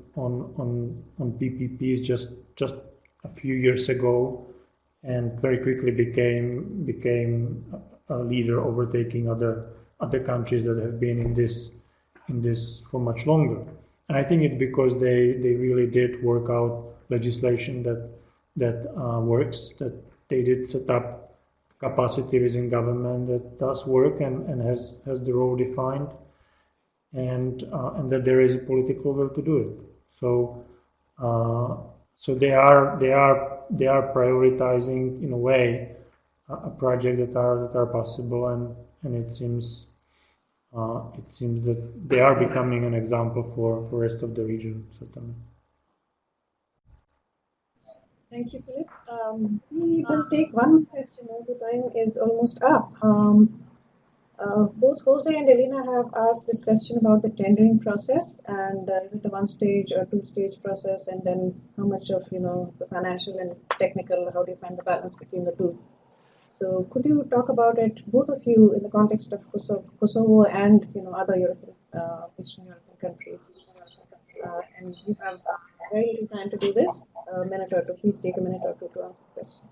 PPPs just a few years ago, and very quickly became a leader, overtaking other countries that have been in this for much longer. And I think it's because they really did work out legislation that works, that they did set up capacity within government that does work and has the role defined, and that there is a political will to do it. So they are prioritizing in a way a project that are possible, and it seems that they are becoming an example for rest of the region, certainly. Thank you, Philip. We will take one question. The time is almost up. Both Jose and Elena have asked this question about the tendering process, and is it a one-stage or two-stage process, and then how much of the financial and technical, how do you find the balance between the two? So could you talk about it, both of you, in the context of Kosovo and other European, Eastern European countries? And you have very little time to do this. A minute or two. Please take a minute or two to answer the question.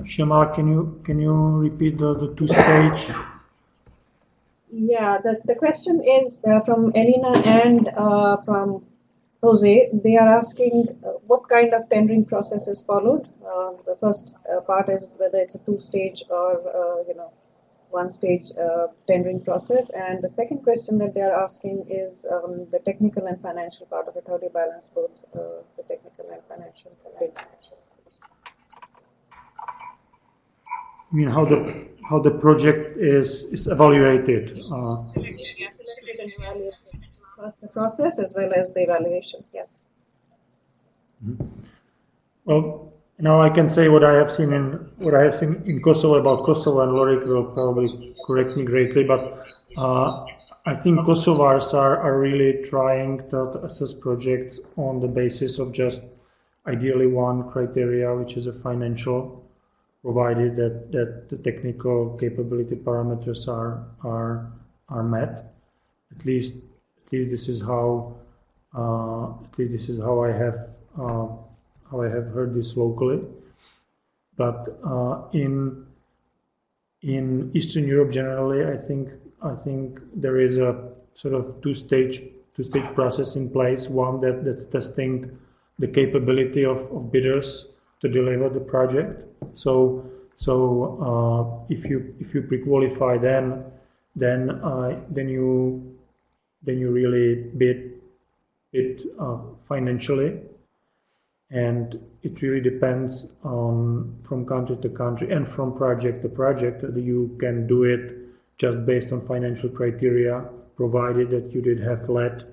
Shamal, can you repeat the two-stage? Yeah, the question is from Elena and from Jose. They are asking what kind of tendering process is followed. The first part is whether it's a two-stage or one-stage tendering process. And the second question that they are asking is the technical and financial part of it. How do you balance both the technical and financial bit? I mean, how the project is evaluated. First the process as well as the evaluation. Yes. Well, now I can say what I have seen in Kosovo about Kosovo, and Lorik will probably correct me greatly, but I think Kosovars are really trying to assess projects on the basis of just ideally one criteria, which is a financial, provided that the technical capability parameters are met. At least this is how I have heard this locally. But in Eastern Europe generally, I think there is a sort of two-stage process in place. One that's testing the capability of bidders to deliver the project. So if you pre-qualify, then you really bid financially, and it really depends on from country to country and from project to project that you can do it just based on financial criteria, provided that you did have led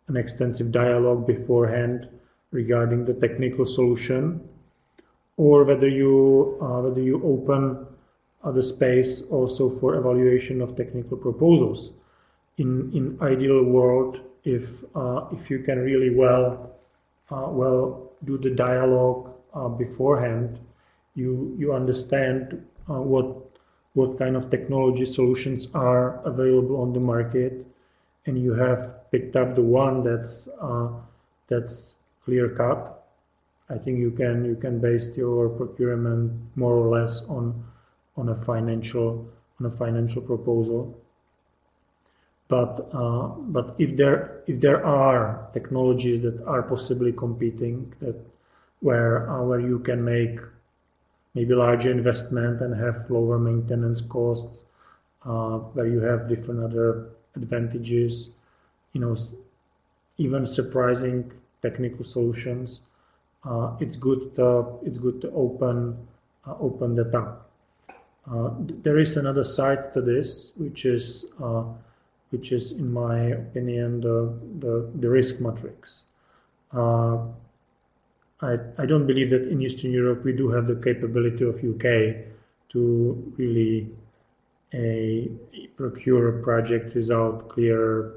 an extensive dialogue beforehand regarding the technical solution, or whether you open the space also for evaluation of technical proposals. In ideal world, if you can really well do the dialogue beforehand, you understand what kind of technology solutions are available on the market, and you have picked up the one that's clear cut. I think you can base your procurement more or less on a financial proposal. But if there are technologies that are possibly competing, where you can make maybe larger investment and have lower maintenance costs, where you have different other advantages, even surprising technical solutions, it's good to open that up. There is another side to this, which is in my opinion the risk matrix. I don't believe that in Eastern Europe we do have the capability of UK to really procure projects without clear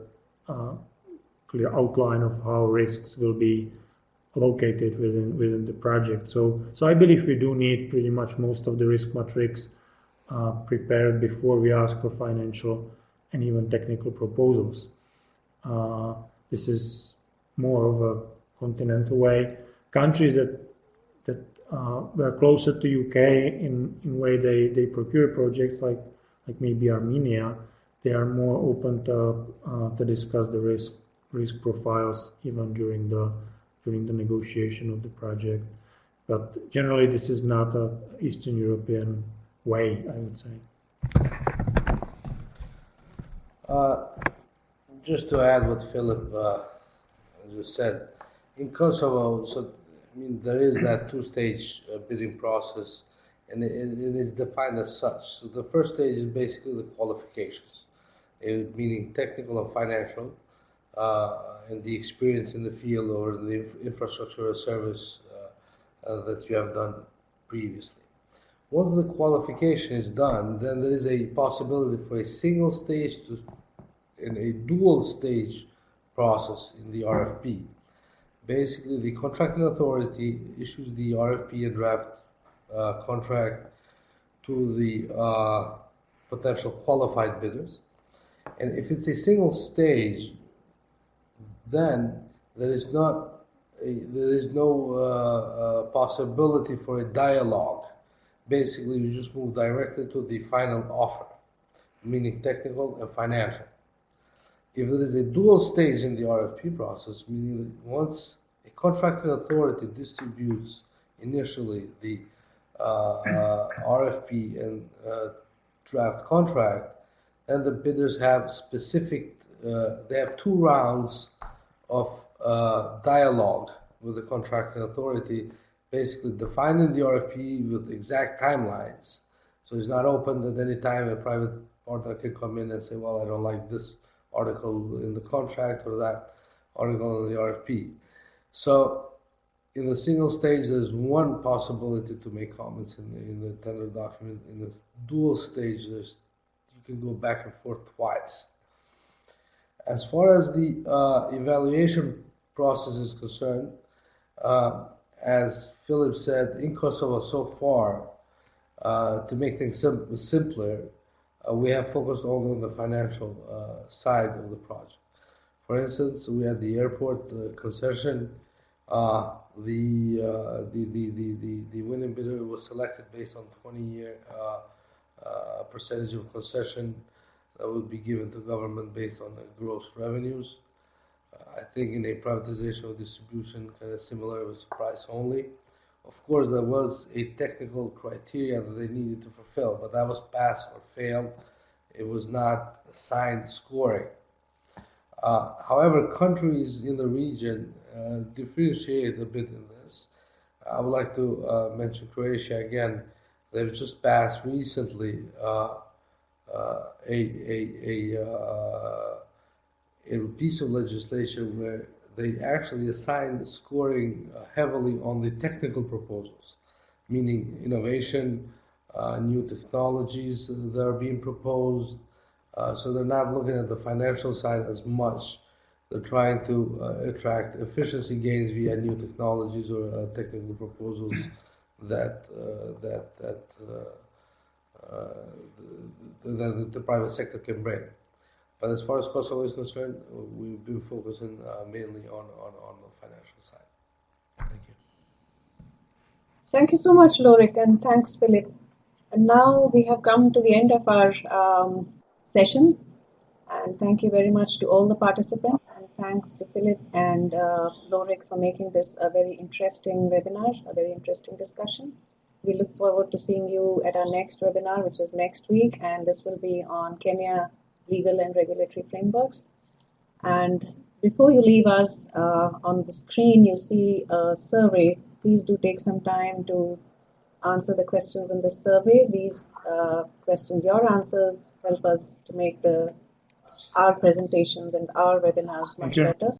outline of how risks will be located within the project. So I believe we do need pretty much most of the risk matrix prepared before we ask for financial and even technical proposals. This is more of a continental way. Countries that were closer to UK in way they procure projects, like maybe Armenia, they are more open to discuss the risk profiles even during the negotiation of the project. But generally, this is not a Eastern European way, I would say. Just to add what Philip just said, in Kosovo, there is that two-stage bidding process, and it is defined as such. So the first stage is basically the qualifications, meaning technical and financial, and the experience in the field or the infrastructure or service that you have done previously. Once the qualification is done, then there is a possibility for a single stage and a dual stage process in the RFP. Basically, the contracting authority issues the RFP and draft contract to the potential qualified bidders. And if it's a single stage, then there is no possibility for a dialogue. Basically, you just move directly to the final offer, meaning technical and financial. If there is a dual stage in the RFP process, meaning that once a contracting authority distributes initially the RFP and draft contract, and the bidders have they have 2 rounds of dialogue with the contracting authority, basically defining the RFP with exact timelines. So it's not open at any time. A private partner can come in and say, well, I don't like this article in the contract or that article in the RFP. So in the single stage, there's one possibility to make comments in the tender document. In the dual stage, you can go back and forth twice. As far as the evaluation process is concerned, as Philip said, in Kosovo so far, to make things simpler, we have focused only on the financial side of the project. For instance, we had the airport concession. The winning bidder was selected based on 20-year percentage of concession that would be given to government based on the gross revenues. I think in a privatization of distribution, kind of similar, it was price only. Of course, there was a technical criteria that they needed to fulfill, but that was pass or failed. It was not assigned scoring. However, countries in the region differentiate a bit in this. I would like to mention Croatia again. They've just passed recently a piece of legislation where they actually assigned scoring heavily on the technical proposals, meaning innovation, new technologies that are being proposed. So they're not looking at the financial side as much. They're trying to attract efficiency gains via new technologies or technical proposals that the private sector can bring. But as far as Kosovo is concerned, we've been focusing mainly on the financial side. Thank you. Thank you so much, Lorik, and thanks, Philip. And now we have come to the end of our session. And thank you very much to all the participants. And thanks to Philip and Lorik for making this a very interesting webinar, a very interesting discussion. We look forward to seeing you at our next webinar, which is next week. And this will be on Kenya legal and regulatory frameworks. And before you leave us, on the screen you see a survey. Please do take some time to answer the questions in the survey. These questions, your answers, help us to make our presentations and our webinars much better.